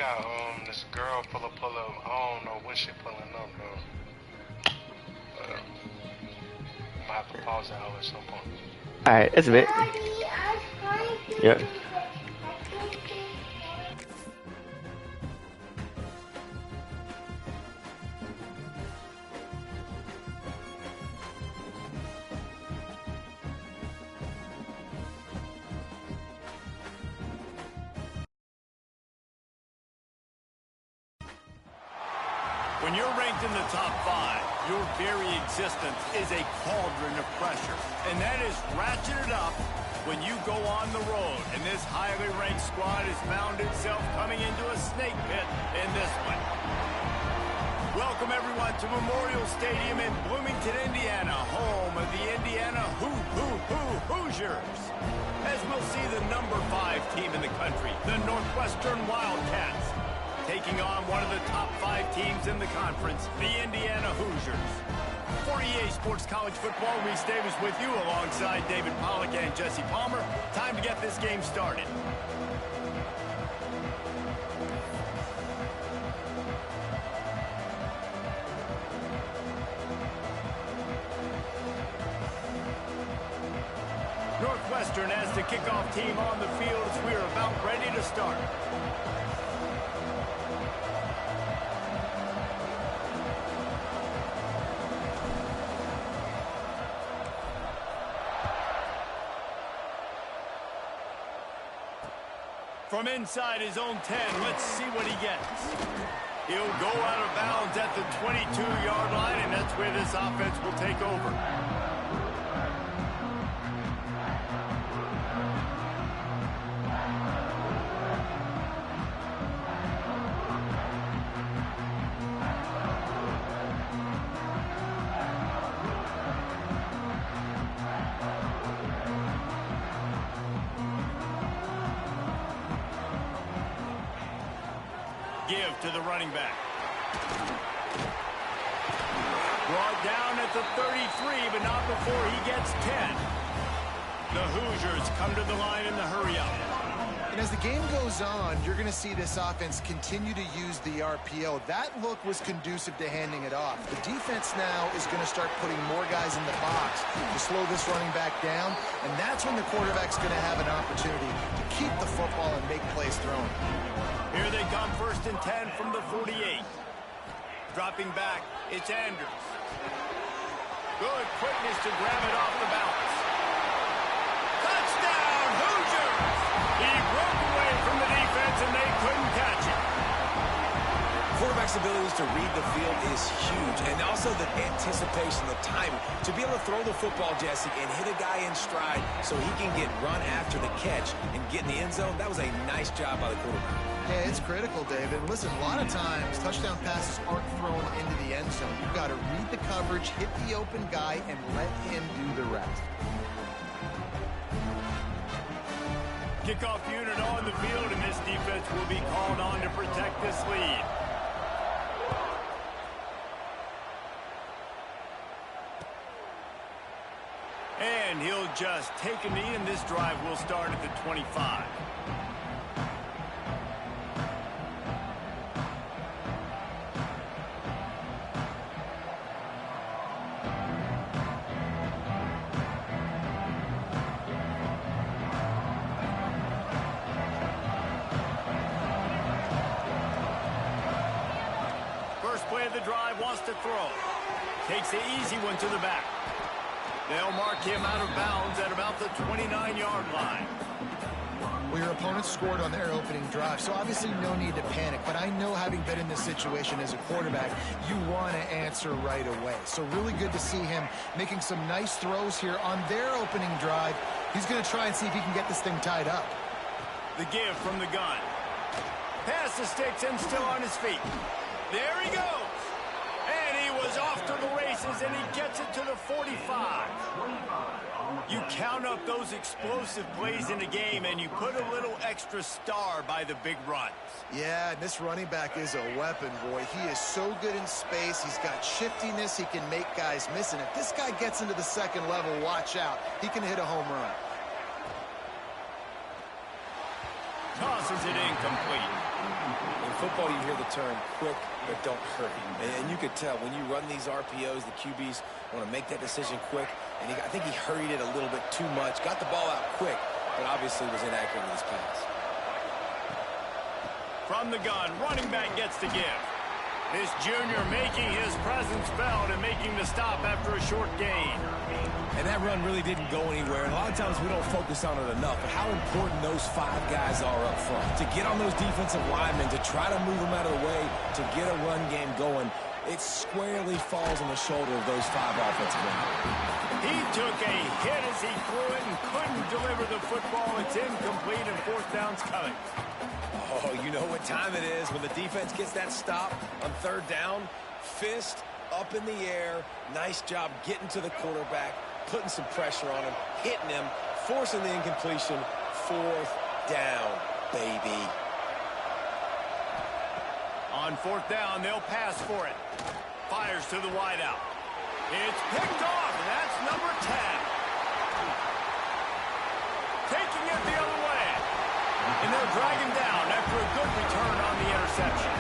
got this girl pull up. I don't know when she pulling up though. I'm gonna have to pause it out at some point. Alright, it's a bit. Yep. When you're ranked in the top 5, your very existence is a cauldron of pressure. And that is ratcheted up when you go on the road. And this highly ranked squad has found itself coming into a snake pit in this one. Welcome, everyone, to Memorial Stadium in Bloomington, Indiana, home of the Indiana Hoosiers. As we'll see the number 5 team in the country, the Northwestern Wildcats, taking on one of the top 5 teams in the conference, the Indiana Hoosiers. For EA Sports College Football, Reese Davis with you alongside David Pollack and Jesse Palmer. Time to get this game started. Northwestern has the kickoff team on the field as we are about ready to start. From inside his own 10, let's see what he gets. He'll go out of bounds at the 22-yard line, and that's where this offense will take over. Give to the running back. Brought down at the 33, but not before he gets 10. The Hoosiers come to the line in the hurry-up. And as the game goes on, you're going to see this offense continue to use the RPO. That look was conducive to handing it off. The defense now is going to start putting more guys in the box to slow this running back down, and that's when the quarterback's going to have an opportunity to keep the football and make plays throwing. Here they come, 1st and 10 from the 48. Dropping back, it's Andrews. Good quickness to grab it off the bounce. Touchdown, Hoosiers! He broke away from the defense and they couldn't catch him. Quarterback's abilities to read the field is huge, and also the anticipation, the timing. To be able to throw the football, Jesse, and hit a guy in stride so he can get run after the catch and get in the end zone, that was a nice job by the quarterback. Yeah, it's critical, David. Listen, a lot of times, touchdown passes aren't thrown into the end zone. You've got to read the coverage, hit the open guy, and let him do the rest. Kickoff unit on the field, and this defense will be called on to protect this lead. And he'll just take a knee, and this drive will start at the 25. First play of the drive, wants to throw. Takes the easy one to the back. They'll mark him out of bounds at about the 29-yard line. Well, your opponent scored on their opening drive, so obviously no need to panic. But I know, having been in this situation as a quarterback, you want to answer right away. So really good to see him making some nice throws here on their opening drive. He's going to try and see if he can get this thing tied up. The give from the gun. Pass the sticks and still on his feet. There he goes. And he was off to the races, and he gets it to the 45. You count up those explosive plays in a game, and you put a little extra star by the big runs. Yeah, and this running back is a weapon, boy. He is so good in space. He's got shiftiness. He can make guys miss. And if this guy gets into the second level, watch out. He can hit a home run. Tosses it incomplete. In football, you hear the term quick, but don't hurry. And you could tell when you run these RPOs, the QBs want to make that decision quick. And I think he hurried it a little bit too much. Got the ball out quick, but obviously was inaccurate in his pass. From the gun, running back gets the give. This junior making his presence felt and making the stop after a short gain. And that run really didn't go anywhere. And a lot of times we don't focus on it enough, but how important those 5 guys are up front. To get on those defensive linemen, to try to move them out of the way, to get a run game going, it squarely falls on the shoulder of those 5 offensive linemen. He took a hit as he threw it and couldn't deliver the football. It's incomplete and 4th down's coming. Oh, you know what time it is when the defense gets that stop on 3rd down. Fist up in the air. Nice job getting to the quarterback, putting some pressure on him, hitting him, forcing the incompletion. 4th down, baby. On 4th down, they'll pass for it. Fires to the wideout. It's picked off, and that's number 10. Taking it the other way. And they'll drag him down after a good return on the interception.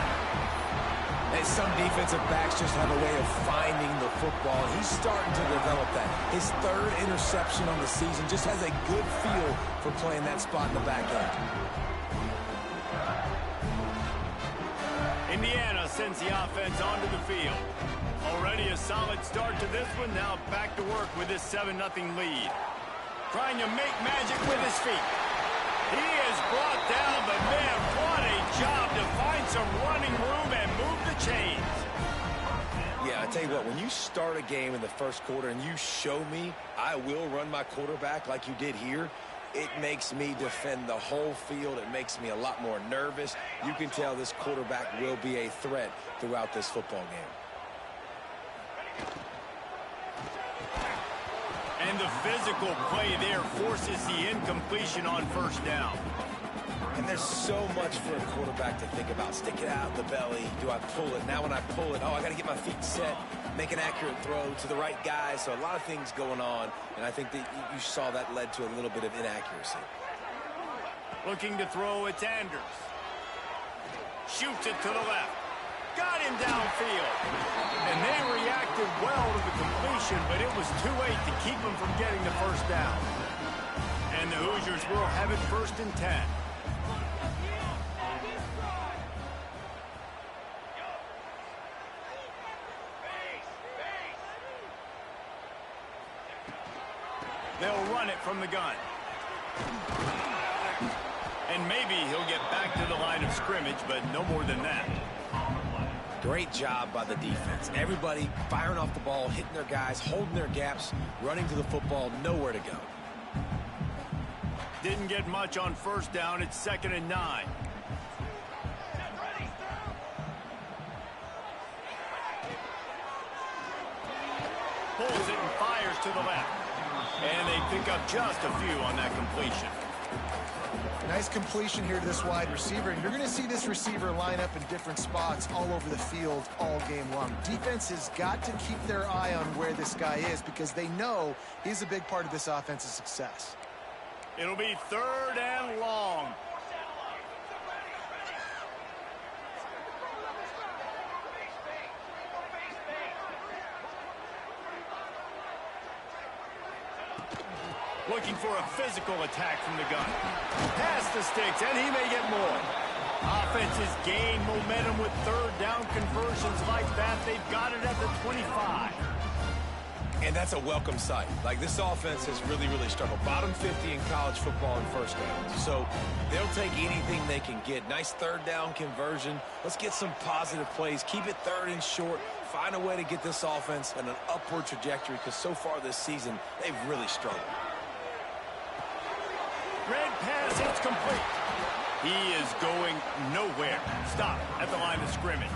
And some defensive backs just have a way of finding the football. He's starting to develop that. His 3rd interception on the season just has a good feel for playing that spot in the back end. Indiana sends the offense onto the field. Already a solid start to this one. Now back to work with this 7-0 lead. Trying to make magic with his feet. He is brought down, but man, what a job to find some running room and move the chains. Yeah, I tell you what, when you start a game in the 1st quarter and you show me I will run my quarterback like you did here, it makes me defend the whole field. It makes me a lot more nervous. You can tell this quarterback will be a threat throughout this football game. And the physical play there forces the incompletion on 1st down. And there's so much for a quarterback to think about. Stick it out the belly. Do I pull it? Now when I pull it, oh, I got to get my feet set, make an accurate throw to the right guy. So a lot of things going on. And I think that you saw that led to a little bit of inaccuracy. Looking to throw, it's Anders. Shoots it to the left. Got him downfield. And they reacted well to the completion, but it was too late to keep him from getting the 1st down. And the Hoosiers will have it 1st and 10. They'll run it from the gun. And maybe he'll get back to the line of scrimmage, but no more than that. Great job by the defense. Everybody firing off the ball, hitting their guys, holding their gaps, running to the football, nowhere to go. Didn't get much on 1st down. It's 2nd and 9. Pulls it and fires to the left. And they pick up just a few on that completion. Nice completion here to this wide receiver. And you're going to see this receiver line up in different spots all over the field all game long. Defense has got to keep their eye on where this guy is because they know he's a big part of this offense's success. It'll be 3rd and long. Looking for a physical attack from the gun. Past the sticks, and he may get more. Offense has gained momentum with 3rd down conversions like that. They've got it at the 25. And that's a welcome sight. Like, this offense has really, really struggled. Bottom 50 in college football in 1st downs. So they'll take anything they can get. Nice 3rd down conversion. Let's get some positive plays. Keep it 3rd and short. Find a way to get this offense in an upward trajectory because so far this season, they've really struggled. Red pass, it's complete. He is going nowhere. Stop at the line of scrimmage.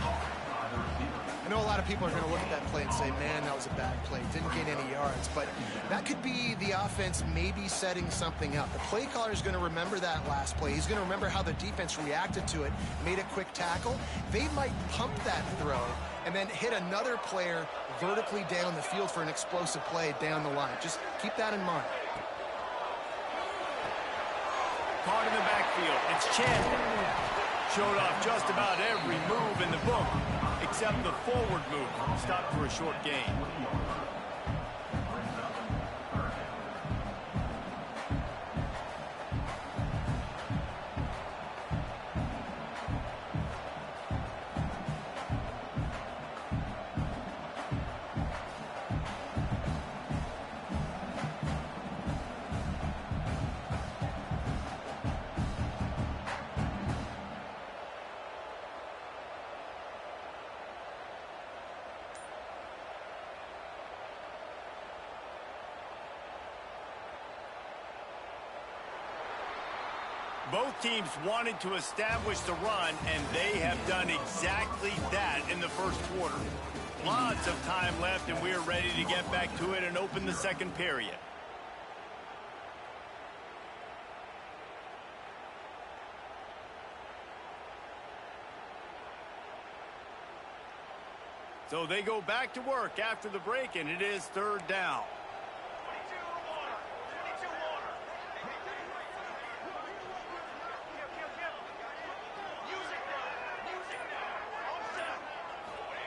I know a lot of people are going to look at that play and say, man, that was a bad play. Didn't gain any yards. But that could be the offense maybe setting something up. The play caller is going to remember that last play. He's going to remember how the defense reacted to it, made a quick tackle. They might pump that throw and then hit another player vertically down the field for an explosive play down the line. Just keep that in mind. caught in the backfield. It's Chandler. Showed off just about every move in the book, except the forward move. Stopped for a short gain. Both teams wanted to establish the run, and they have done exactly that in the first quarter. Lots of time left, and we are ready to get back to it and open the second period. So they go back to work after the break, and it is third down.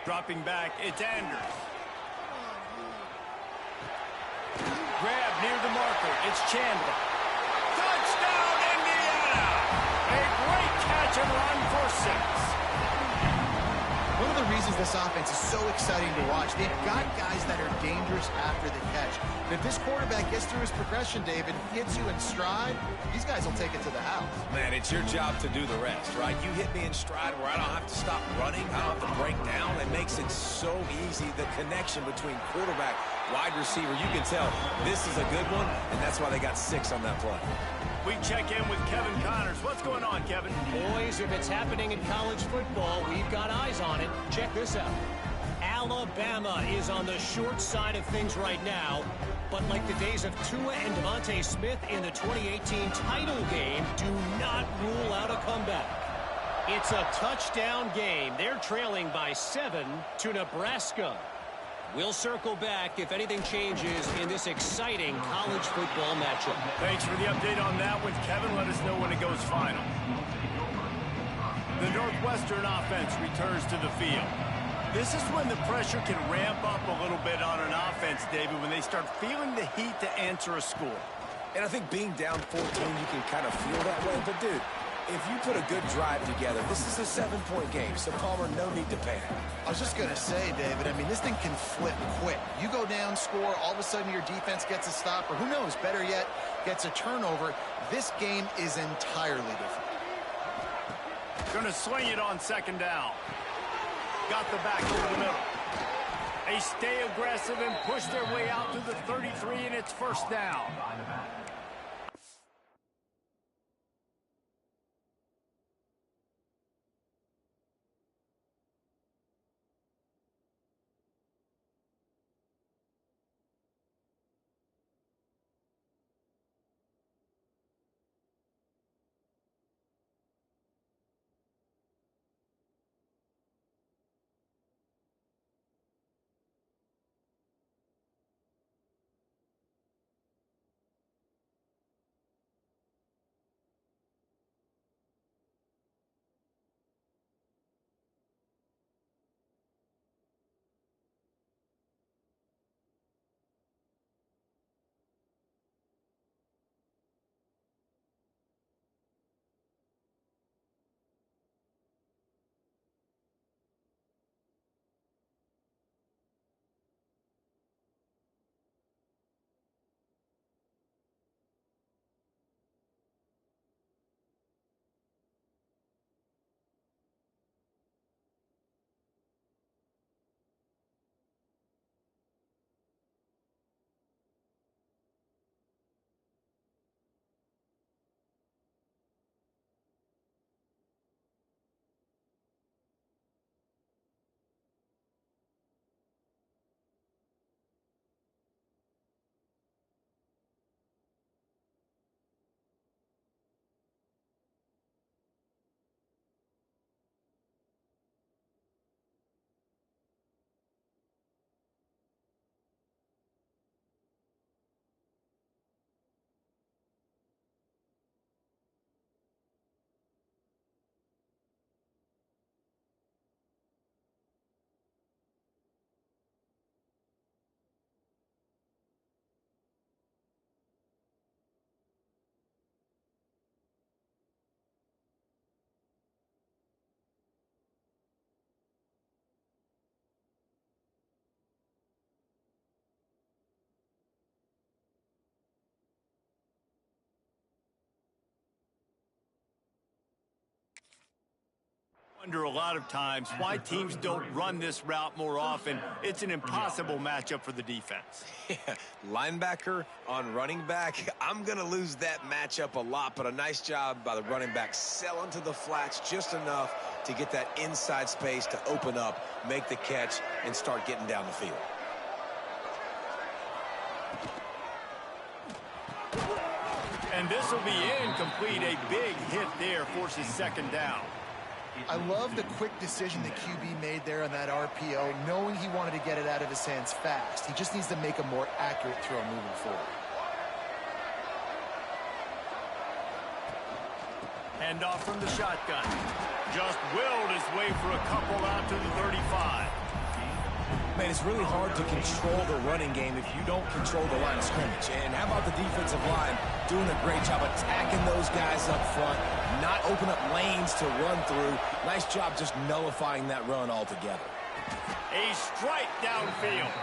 Dropping back, it's Anders. Grab near the marker, it's Chandler. Touchdown, Indiana! A great catch and run for 6. One of the reasons this offense is so exciting to watch, they've got guys that are dangerous after the catch. But if this quarterback gets through his progression, David, hits you in stride, these guys will take it to the house. Man, it's your job to do the rest, right? You hit me in stride where I don't have to stop running. I don't have to break down. It makes it so easy. The connection between quarterback, wide receiver, you can tell this is a good one, and that's why they got 6 on that play. We check in with Kevin Connors. What's going on, Kevin? Boys, if it's happening in college football, we've got eyes on it. Check this out. Alabama is on the short side of things right now, but like the days of Tua and Devontae Smith in the 2018 title game, do not rule out a comeback. It's a touchdown game. They're trailing by 7 to Nebraska. We'll circle back if anything changes in this exciting college football matchup. Thanks for the update on that one, Kevin. Let us know when it goes final. The Northwestern offense returns to the field. This is when the pressure can ramp up a little bit on an offense, David, when they start feeling the heat to answer a score. And I think being down 14, you can kind of feel that way. But, dude, if you put a good drive together, this is a 7-point game, so Palmer, no need to panic. I was just going to say, David, I mean, this thing can flip quick. You go down, score, all of a sudden your defense gets a stop, or who knows, better yet, gets a turnover. This game is entirely different. Going to swing it on second down. Got the back over the middle. They stay aggressive and push their way out to the 33, and it's first down. wonder a lot of times why teams don't run this route more often. It's an impossible matchup for the defense. Yeah, linebacker on running back. I'm going to lose that matchup a lot, but a nice job by the running back selling to the flats just enough to get that inside space to open up, make the catch, and start getting down the field. And this will be incomplete. A big hit there forces second down. I love the quick decision the QB made there on that RPO, knowing he wanted to get it out of his hands fast. He just needs to make a more accurate throw moving forward. Hand off from the shotgun. Just willed his way for a couple out to the 35. Man, it's really hard to control the running game if you don't control the line of scrimmage. And how about the defensive line doing a great job attacking those guys up front, not open up lanes to run through. Nice job just nullifying that run altogether. A strike downfield.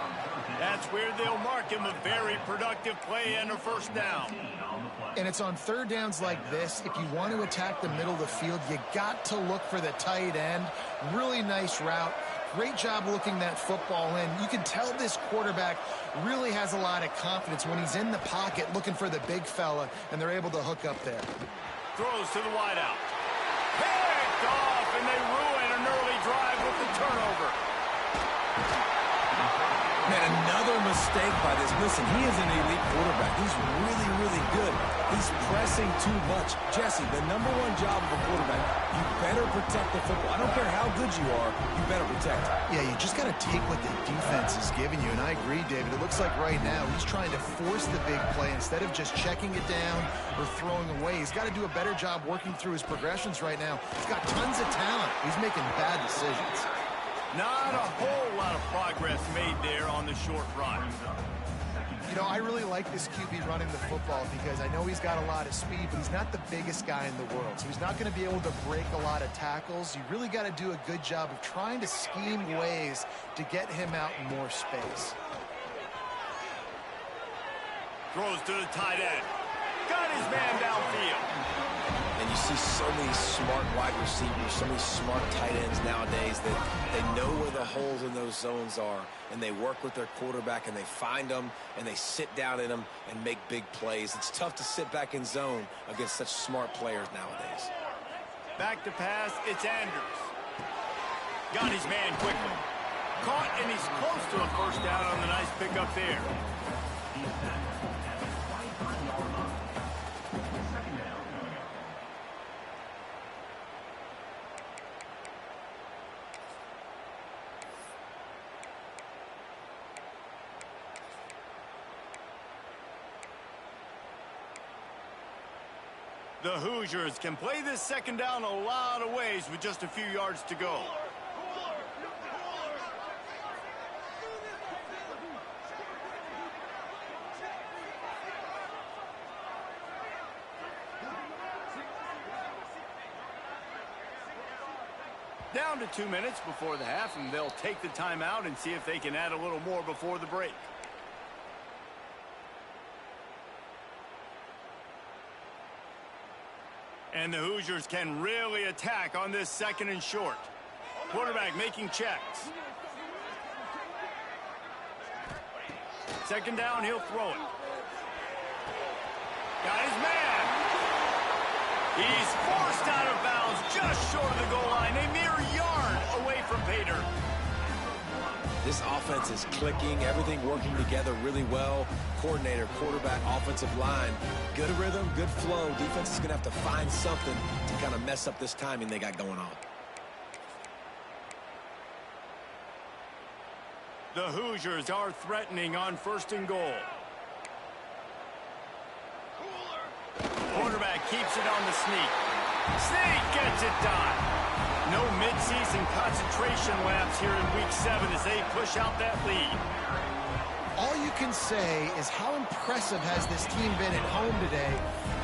That's where they'll mark him a very productive play and a first down. And it's on third downs like this. If you want to attack the middle of the field, you got to look for the tight end. Really nice route. Great job looking that football in. You can tell this quarterback really has a lot of confidence when he's in the pocket looking for the big fella, and they're able to hook up there. Throws to the wideout. Picked off, and they ruin an early drive with the turnover. Man, another mistake by this. Listen, he is an elite quarterback. He's really, really good. He's pressing too much. Jesse, the #1 job of a quarterback, you better protect the football. I don't care how good you are, you better protect it. Yeah, you just got to take what the defense is giving you, and I agree, David. It looks like right now he's trying to force the big play instead of just checking it down or throwing away. He's got to do a better job working through his progressions right now. He's got tons of talent. He's making bad decisions. Not a whole lot of progress made there on the short run. You know, I really like this QB running the football because I know he's got a lot of speed, but he's not the biggest guy in the world. So he's not going to be able to break a lot of tackles. You really got to do a good job of trying to scheme ways to get him out in more space. Throws to the tight end. Got his man downfield. And you see so many smart wide receivers, so many smart tight ends nowadays that they know where the holes in those zones are, and they work with their quarterback, and they find them, and they sit down in them and make big plays. It's tough to sit back in zone against such smart players nowadays. Back to pass, it's Andrews. Got his man quickly. Caught, and he's close to a first down on the nice pickup there. The Hoosiers can play this second down a lot of ways with just a few yards to go. Down to 2 minutes before the half, and they'll take the timeout and see if they can add a little more before the break. And the Hoosiers can really attack on this second and short. Quarterback making checks. Second down, he'll throw it. Got his man. He's forced out of bounds just short of the goal line, a mere yard away from Pater. This offense is clicking, everything working together really well. Coordinator, quarterback, offensive line. Good rhythm, good flow. Defense is going to have to find something to kind of mess up this timing they got going on. The Hoosiers are threatening on first and goal. Quarterback keeps it on the sneak. Sneak gets it done. No midseason concentration laps here in week 7 as they push out that lead. All you can say is how impressive has this team been at home today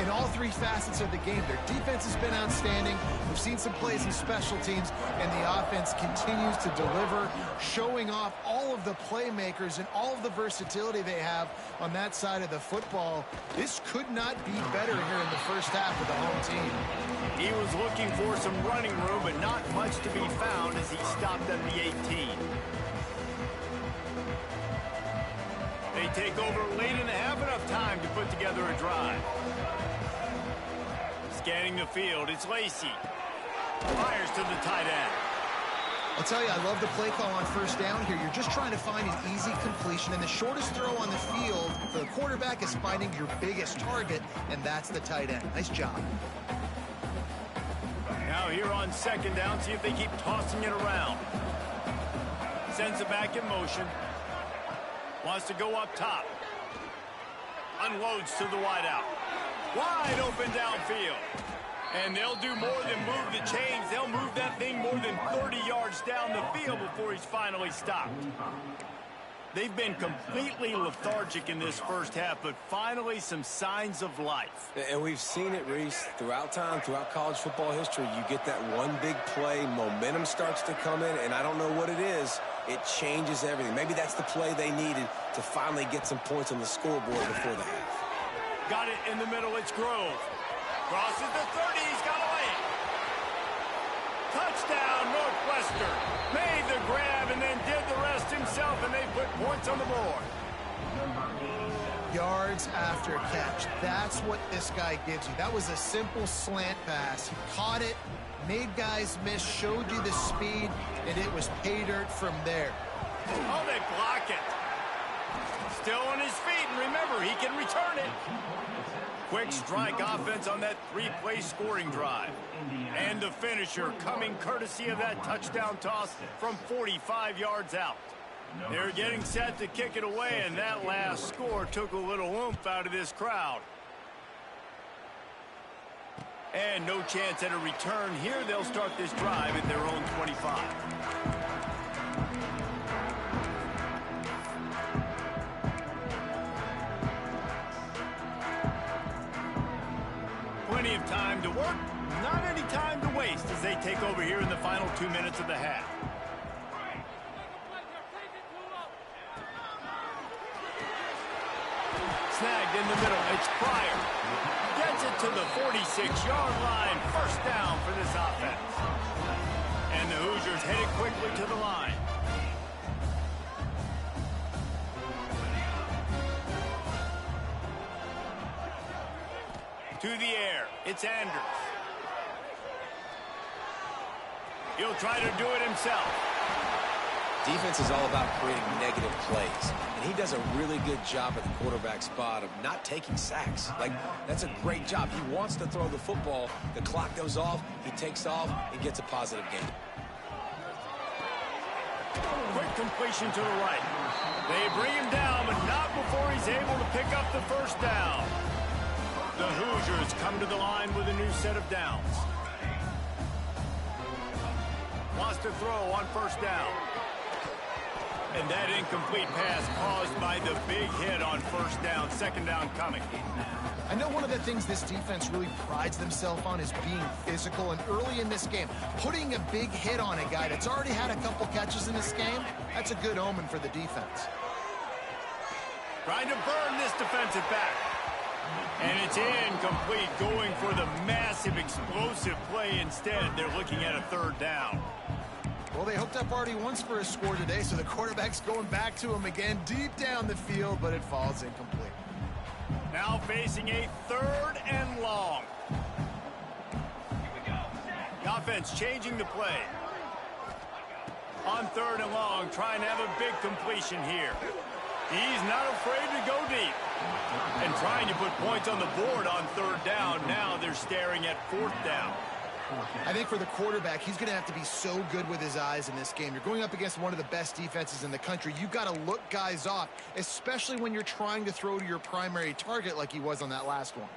in all three facets of the game. Their defense has been outstanding. We've seen some plays in special teams, and the offense continues to deliver, showing off all of the playmakers and all of the versatility they have on that side of the football. This could not be better here in the first half of the home team. He was looking for some running room, but not much to be found as he stopped at the 18. They take over late and have enough time to put together a drive. Scanning the field, it's Lacy. Fires to the tight end. I'll tell you, I love the play call on first down here. You're just trying to find an easy completion, and the shortest throw on the field for the quarterback is finding your biggest target, and that's the tight end. Nice job. Now here on second down, see if they keep tossing it around. Sends it back in motion. Wants to go up top. Unloads to the wideout. Wide open downfield. And they'll do more than move the chains. They'll move that thing more than 30 yards down the field before he's finally stopped. They've been completely lethargic in this first half, but finally some signs of life. And we've seen it, Reese, throughout time, throughout college football history. You get that one big play, momentum starts to come in, and I don't know what it is. It changes everything. Maybe that's the play they needed to finally get some points on the scoreboard before the half. Got it in the middle, it's Grove. Crosses the 30, he's got away. Touchdown, Northwestern. Made the grab and then did the rest himself, and they put points on the board. Yards after catch. That's what this guy gives you. That was a simple slant pass. He caught it, made guys miss, showed you the speed, and it was pay dirt from there. Oh, they block it. Still on his feet, and remember, he can return it. Quick strike offense on that three-play scoring drive. And the finisher coming courtesy of that touchdown toss from 45 yards out. They're getting set to kick it away, and that last score took a little oomph out of this crowd. And no chance at a return here. They'll start this drive at their own 25. Plenty of time to work, not any time to waste as they take over here in the final 2 minutes of the half. Snagged in the middle, it's Pryor. Gets it to the 46-yard line, first down for this offense. And the Hoosiers headed quickly to the line. To the air, it's Andrews. He'll try to do it himself. Defense is all about creating negative plays, and he does a really good job at the quarterback spot of not taking sacks. Like, that's a great job. He wants to throw the football. The clock goes off, he takes off, and gets a positive gain. Quick completion to the right. They bring him down, but not before he's able to pick up the first down. The Hoosiers come to the line with a new set of downs. Wants to throw on first down. And that incomplete pass caused by the big hit on first down. Second down coming. I know one of the things this defense really prides themselves on is being physical, and early in this game, putting a big hit on a guy that's already had a couple catches in this game, that's a good omen for the defense. Trying to burn this defensive back. And it's incomplete, going for the massive explosive play instead. They're looking at a third down. Well, they hooked up already once for a score today, so the quarterback's going back to him again deep down the field, but it falls incomplete. Now facing a third and long. The offense changing the play. On third and long, trying to have a big completion here. He's not afraid to go deep. And trying to put points on the board on third down. Now they're staring at fourth down. I think for the quarterback, he's going to have to be so good with his eyes in this game. You're going up against one of the best defenses in the country. You've got to look guys off, especially when you're trying to throw to your primary target like he was on that last one.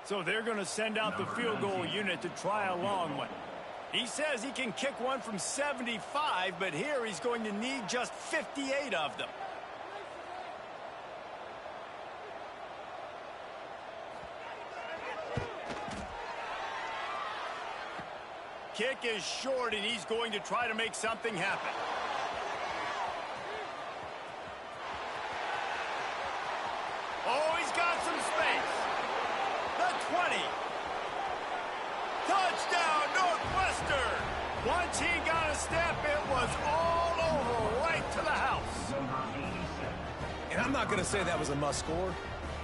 So they're going to send out the field goal unit to try a long one. He says he can kick one from 75, but here he's going to need just 58 of them. kick is short, and he's going to try to make something happen. Oh, he's got some space. The 20. Touchdown, Northwestern. Once he got a step, it was all over, right to the house. And I'm not going to say that was a must-score,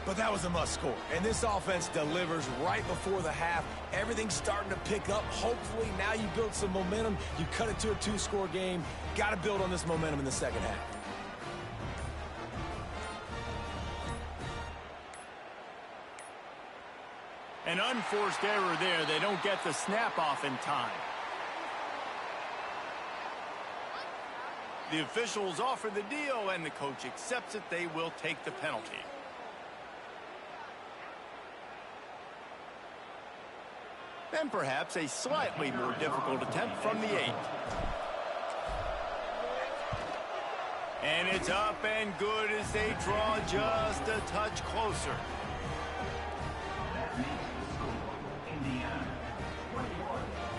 but that was a must-score. And this offense delivers right before the half. Everything's starting to pick up. Hopefully, now you build some momentum. You cut it to a 2-score game. Got to build on this momentum in the second half. An unforced error there. They don't get the snap off in time. The officials offer the deal, and the coach accepts it. They will take the penalty. And perhaps a slightly more difficult attempt from the 8. And it's up and good as they draw just a touch closer.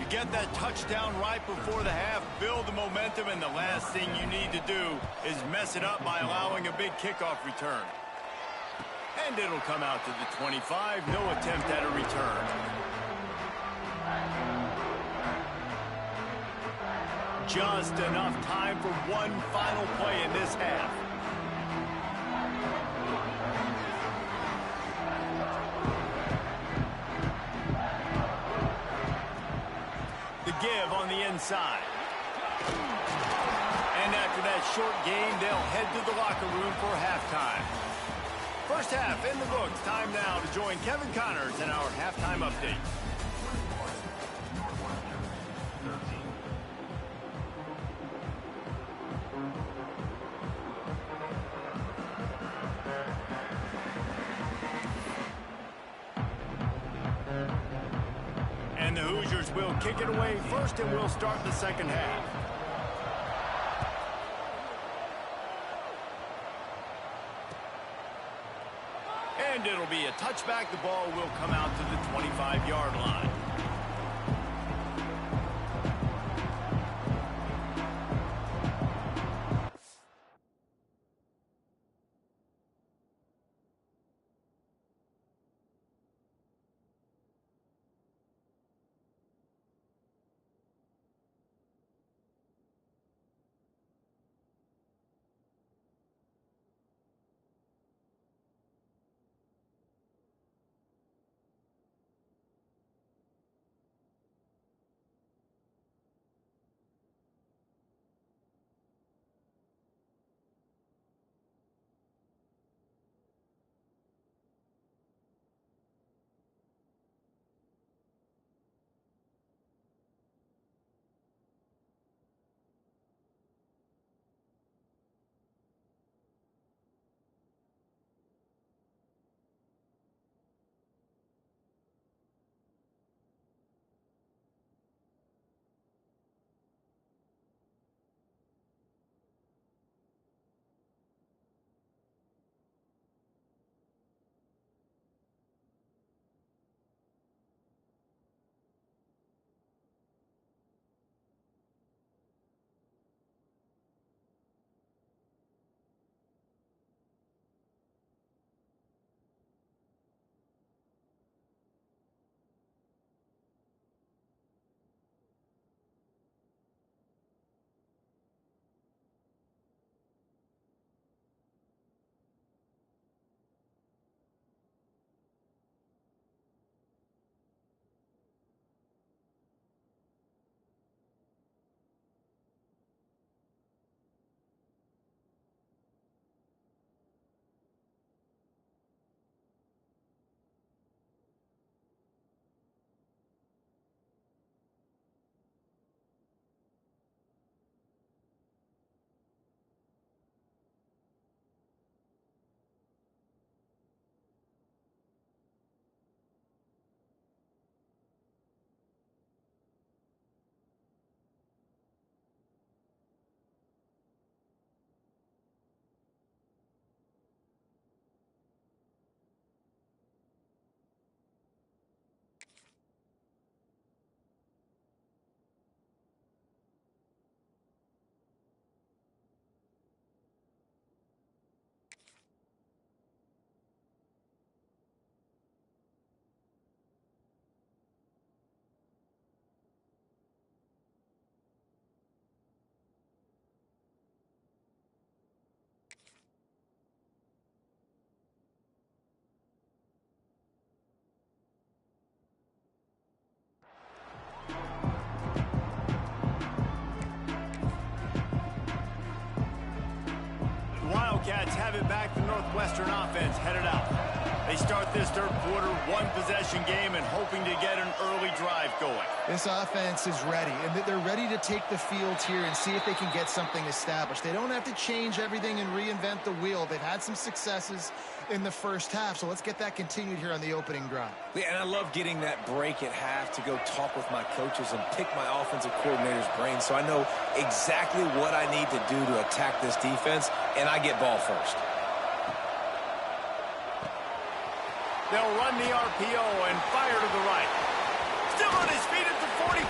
You get that touchdown right before the half, build the momentum, and the last thing you need to do is mess it up by allowing a big kickoff return. And it'll come out to the 25, no attempt at a return. Just enough time for one final play in this half. The give on the inside. And after that short game, they'll head to the locker room for halftime. First half in the books. Time now to join Kevin Connors in our halftime update. And the Hoosiers will kick it away first, and we'll start the second half. And it'll be a touchback. The ball will come out to the 25-yard line. have it back. The Northwestern offense headed out. They start this third quarter, one-possession game, and hoping to get an early drive going. This offense is ready, and they're ready to take the field here and see if they can get something established. They don't have to change everything and reinvent the wheel. They've had some successes in the first half, so let's get that continued here on the opening drive. Yeah, and I love getting that break at half to go talk with my coaches and pick my offensive coordinator's brain so I know exactly what I need to do to attack this defense, and I get ball first. They'll run the RPO and fire to the right. Still on his feet at the 45.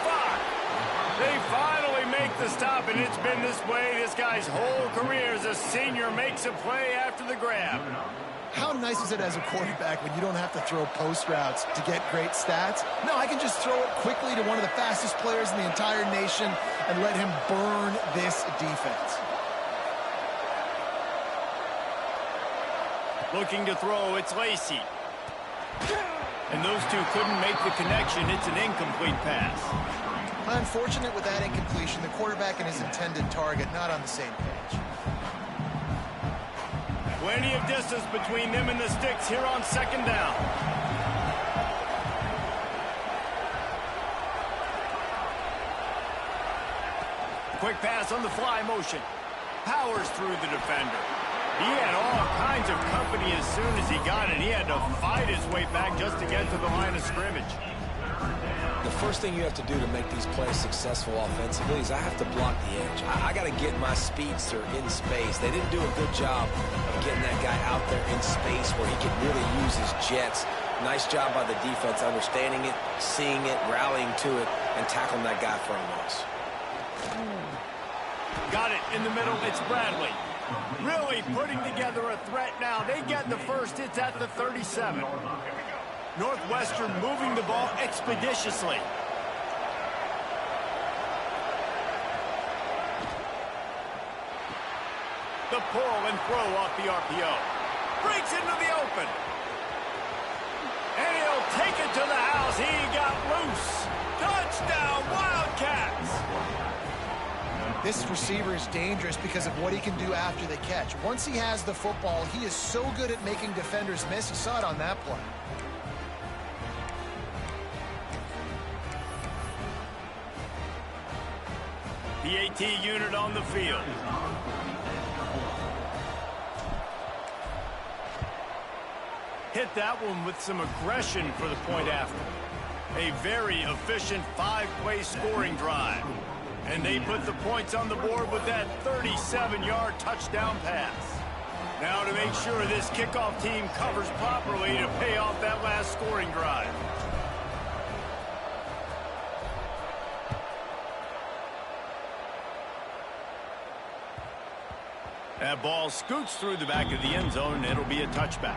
They finally make the stop, and it's been this way this guy's whole career as a senior makes a play after the grab. How nice is it as a quarterback when you don't have to throw post routes to get great stats? No, I can just throw it quickly to one of the fastest players in the entire nation and let him burn this defense. Looking to throw, it's Lacey. And those two couldn't make the connection. It's an incomplete pass. Unfortunate with that incompletion, the quarterback and his intended target not on the same page. Plenty of distance between them and the sticks here on second down. Quick pass on the fly motion. Powers through the defender. He had all kinds of company as soon as he got it. He had to fight his way back just to get to the line of scrimmage. The first thing you have to do to make these plays successful offensively is I have to block the edge. I got to get my speedster in space. They didn't do a good job of getting that guy out there in space where he could really use his jets. Nice job by the defense understanding it, seeing it, rallying to it, and tackling that guy for a loss. Got it in the middle. It's Bradley. Really putting together a threat now. They get the first. It's at the 37. Northwestern moving the ball expeditiously. The pull and throw off the RPO. Breaks into the open. And he'll take it to the house. He got loose. Touchdown, Wildcats. This receiver is dangerous because of what he can do after the catch. Once he has the football, he is so good at making defenders miss. You saw it on that play. PAT unit on the field. Hit that one with some aggression for the point after. A very efficient 5-play scoring drive. And they put the points on the board with that 37-yard touchdown pass. Now to make sure this kickoff team covers properly to pay off that last scoring drive. That ball scoots through the back of the end zone, and it'll be a touchback.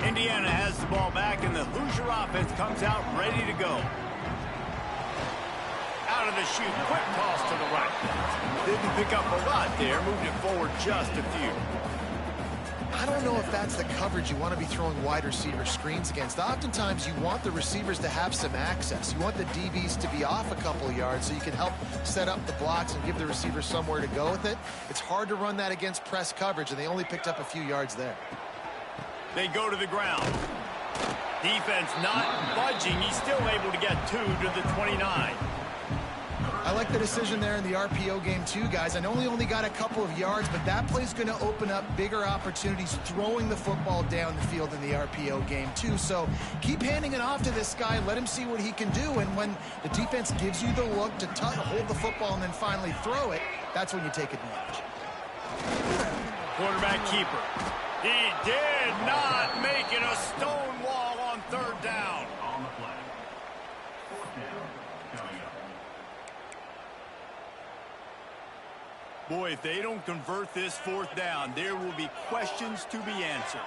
Indiana has the ball back, and the Hoosier offense comes out ready to go. Out of the chute, quick toss to the right. Didn't pick up a lot there, moved it forward just a few. I don't know if that's the coverage you want to be throwing wide receiver screens against. Oftentimes, you want the receivers to have some access. You want the DBs to be off a couple of yards so you can help set up the blocks and give the receiver somewhere to go with it. It's hard to run that against press coverage, and they only picked up a few yards there. They go to the ground. Defense not budging. He's still able to get 2 to the 29. I like the decision there in the RPO game too, guys. I know he only got a couple of yards, but that play's going to open up bigger opportunities throwing the football down the field in the RPO game too. So keep handing it off to this guy. Let him see what he can do. And when the defense gives you the look to hold the football and then finally throw it, that's when you take advantage. Quarterback keeper. He did not make it a stone wall on third down. On the play. Fourth down. Coming up. Boy, if they don't convert this fourth down, there will be questions to be answered.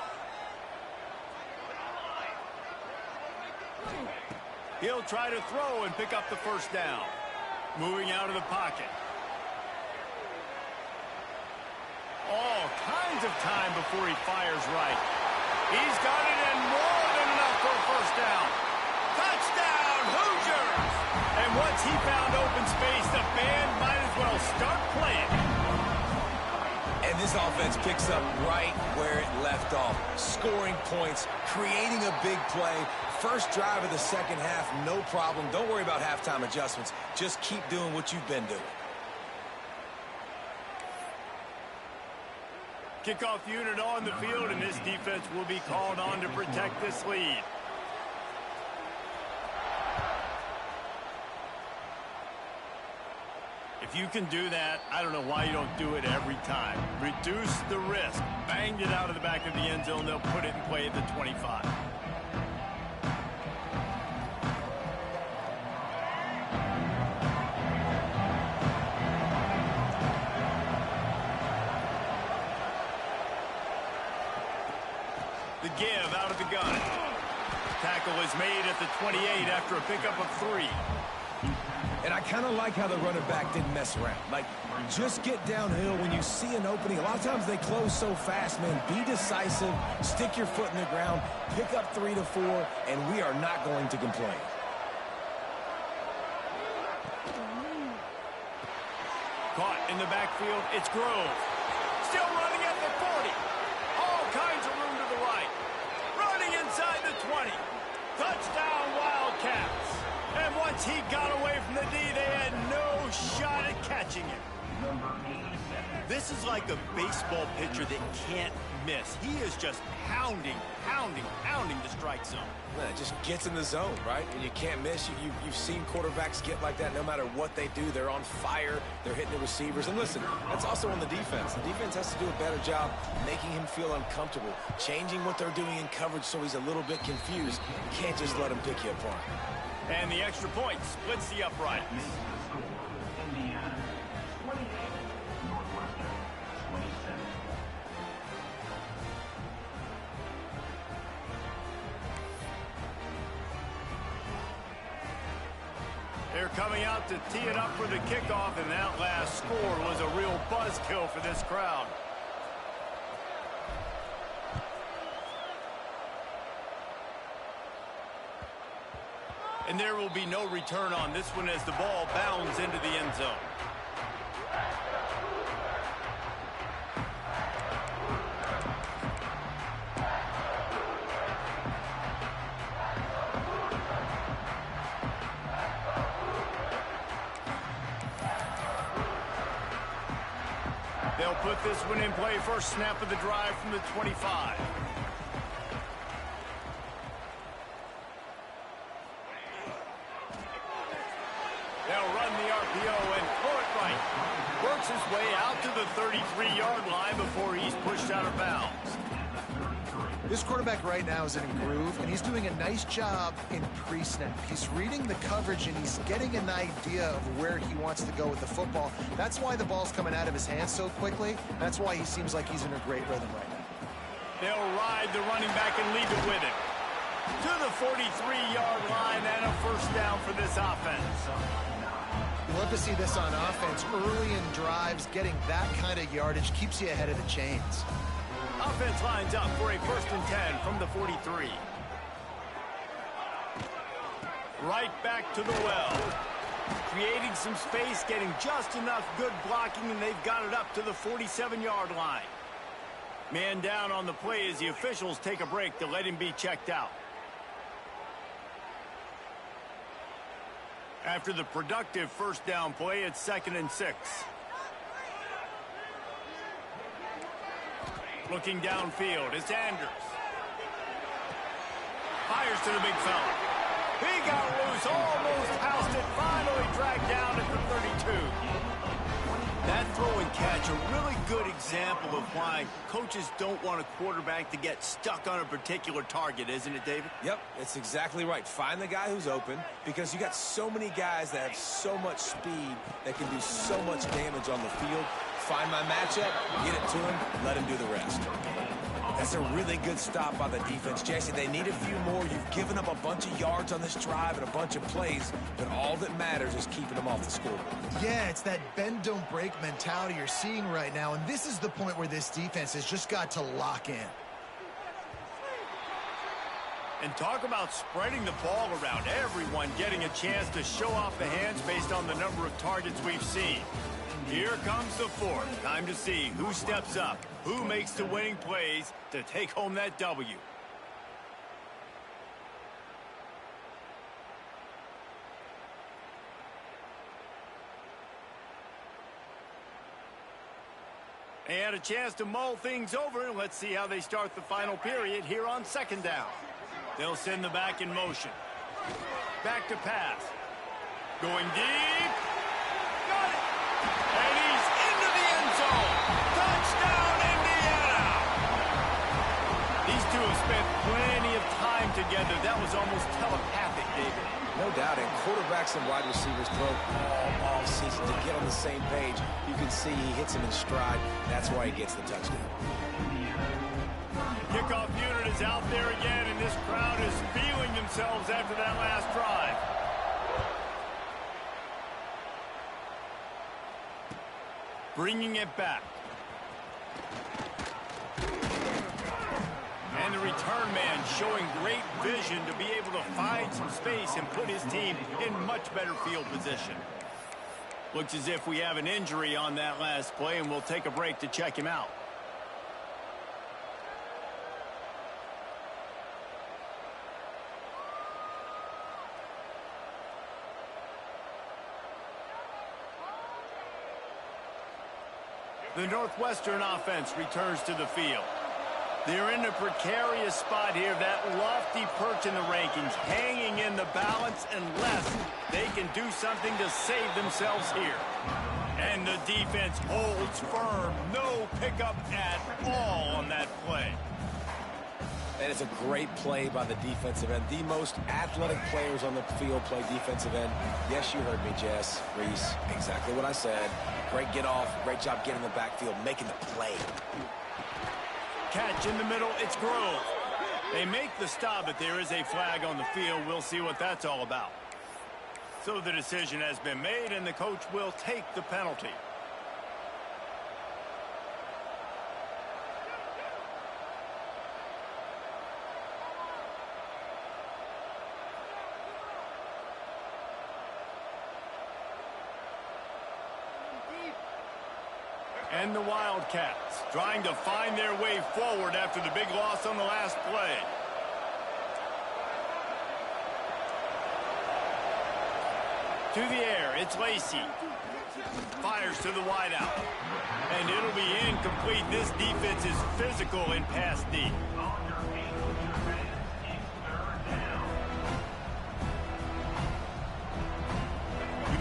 He'll try to throw and pick up the first down. Moving out of the pocket. all kinds of time before he fires right. He's got it and more than enough for a first down. Touchdown, Hoosiers! And once he found open space, the band might as well start playing. And this offense picks up right where it left off. Scoring points, creating a big play. First drive of the second half, no problem. Don't worry about halftime adjustments. Just keep doing what you've been doing. Kickoff unit on the field, and this defense will be called on to protect this lead. If you can do that, I don't know why you don't do it every time. Reduce the risk. Banged it out of the back of the end zone. They'll put it in play at the 25. The give out of the gun. Tackle is made at the 28 after a pickup of 3. And I kind of like how the running back didn't mess around. Like, just get downhill when you see an opening. A lot of times they close so fast, man. Be decisive, stick your foot in the ground, pick up 3 to 4, and we are not going to complain. Caught in the backfield, it's Grove. Still running at the 40. All kinds of room to the right. Running inside the 20. Touchdown, Wildcats. And once he got away from the D, they had no shot at catching him. This is like a baseball pitcher that can't miss. He is just pounding the strike zone. Man, it just gets in the zone, right? When you can't miss, you've seen quarterbacks get like that no matter what they do. They're on fire. They're hitting the receivers. And listen, that's also on the defense. The defense has to do a better job making him feel uncomfortable, changing what they're doing in coverage so he's a little bit confused. You can't just let him pick you apart. And the extra point splits the uprights. Indiana 28, Northwestern 27. They're coming out to tee it up for the kickoff, and that last score was a real buzzkill for this crowd. And there will be no return on this one as the ball bounds into the end zone. They'll put this one in play first snap of the drive from the 25. They'll run the RPO and throw it right. Works his way out to the 33-yard line before he's pushed out of bounds. This quarterback right now is in a groove, and he's doing a nice job in pre-snap. He's reading the coverage, and he's getting an idea of where he wants to go with the football. That's why the ball's coming out of his hands so quickly. That's why he seems like he's in a great rhythm right now. They'll ride the running back and leave it with him. To the 43-yard line and a first down for this offense. You love to see this on offense. Early in drives, getting that kind of yardage keeps you ahead of the chains. Offense lines up for a 1st and 10 from the 43. Right back to the well. Creating some space, getting just enough good blocking, and they've got it up to the 47-yard line. Man down on the play as the officials take a break to let him be checked out. After the productive first down play, it's 2nd and 6. Looking downfield, it's Anders. Fires to the big fella. He got loose, almost housed it, finally dragged down at the 32. That throw and catch, a really good example of why coaches don't want a quarterback to get stuck on a particular target, isn't it, David? Yep, that's exactly right. Find the guy who's open, because you got so many guys that have so much speed that can do so much damage on the field. Find my matchup, get it to him, let him do the rest. That's a really good stop by the defense. Jesse, they need a few more. You've given up a bunch of yards on this drive and a bunch of plays, but all that matters is keeping them off the scoreboard. Yeah, it's that bend, don't break mentality you're seeing right now, and this is the point where this defense has just got to lock in. And talk about spreading the ball around. Everyone getting a chance to show off the hands based on the number of targets we've seen. Here comes the fourth. Time to see who steps up, who makes the winning plays to take home that W. And a chance to mull things over. Let's see how they start the final period here on second down. They'll send the back in motion. Back to pass. Going deep. Got it. And he's into the end zone. Touchdown, Indiana. These two have spent plenty of time together. That was almost telepathic, David. No doubt, and quarterbacks and wide receivers throw all season to get on the same page. You can see he hits him in stride. That's why he gets the touchdown. Kickoff unit is out there again, and this crowd is feeling themselves after that last drive. Bringing it back. And the return man showing great vision to be able to find some space and put his team in much better field position. Looks as if we have an injury on that last play, and we'll take a break to check him out. The Northwestern offense returns to the field. They're in a precarious spot here, that lofty perch in the rankings, hanging in the balance unless they can do something to save themselves here. And the defense holds firm. No pickup at all on that play. And it's a great play by the defensive end. The most athletic players on the field play defensive end. Yes, you heard me, Jess, Reese. Exactly what I said. Great get off. Great job getting in the backfield, making the play. Catch in the middle. It's Grove. They make the stop, but there is a flag on the field. We'll see what that's all about. So the decision has been made, and the coach will take the penalty. And the Wildcats trying to find their way forward after the big loss on the last play. To the air, it's Lacey. Fires to the wideout. And it'll be incomplete. This defense is physical in pass D.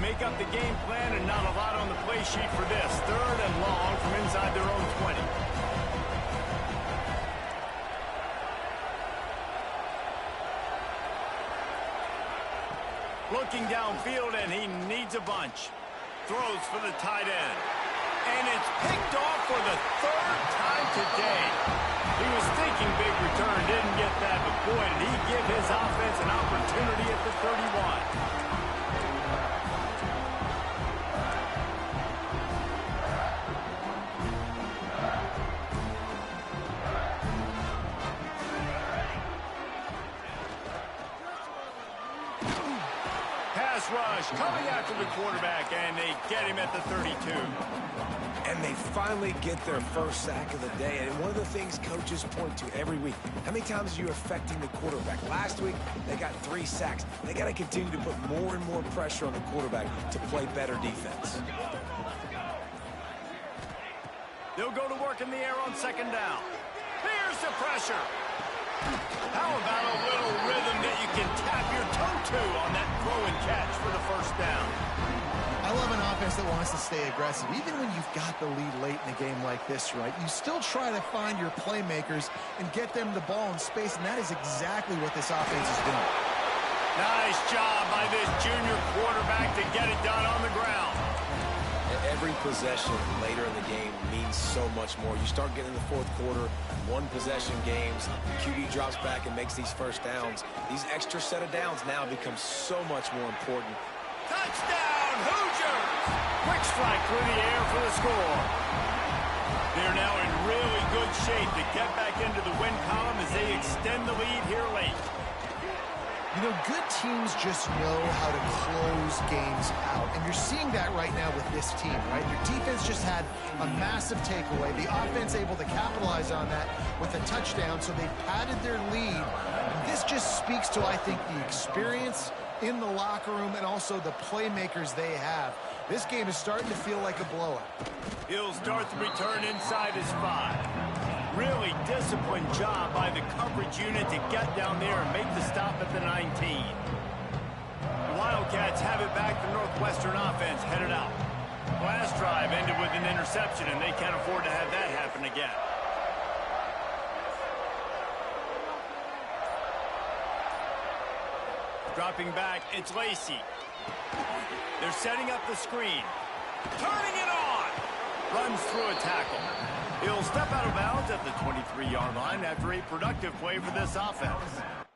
Make up the game plan, and not a lot on the play sheet for this. Third and long from inside their own 20. Looking downfield, and he needs a bunch. Throws for the tight end. And it's picked off for the third time today. He was thinking big return, didn't get that, but boy, did he give his offense an opportunity at the 31. Rush coming after the quarterback, and they get him at the 32. And they finally get their first sack of the day. And one of the things coaches point to every week, how many times are you affecting the quarterback? Last week, they got 3 sacks. They got to continue to put more and more pressure on the quarterback to play better defense. They'll go to work in the air on second down. Here's the pressure. How about a little rhythm that you can tap your toe to on that throw and catch for the first down? I love an offense that wants to stay aggressive. Even when you've got the lead late in a game like this, right, you still try to find your playmakers and get them the ball in space, and that is exactly what this offense is doing. Nice job by this junior quarterback to get it done on the ground. every possession later in the game means so much more. You start getting in the fourth quarter, one-possession games, QB drops back and makes these first downs. These extra set of downs now become so much more important. Touchdown, Hoosiers! Quick strike through the air for the score. They're now in really good shape to get back into the win column as they extend the lead here late. You know, good teams just know how to close games out. And you're seeing that right now with this team, right? Your defense just had a massive takeaway. The offense able to capitalize on that with a touchdown, so they padded their lead. And this just speaks to, I think, the experience in the locker room and also the playmakers they have. This game is starting to feel like a blowout. He'll start the return inside his 5. Really disciplined job by the coverage unit to get down there and make the stop at the 19. The Wildcats have it back. The Northwestern offense headed out. Last drive ended with an interception, and they can't afford to have that happen again. Dropping back, it's Lacey. They're setting up the screen. Turning it on! Runs through a tackle. He'll step out of bounds at the 23-yard line after a productive play for this offense.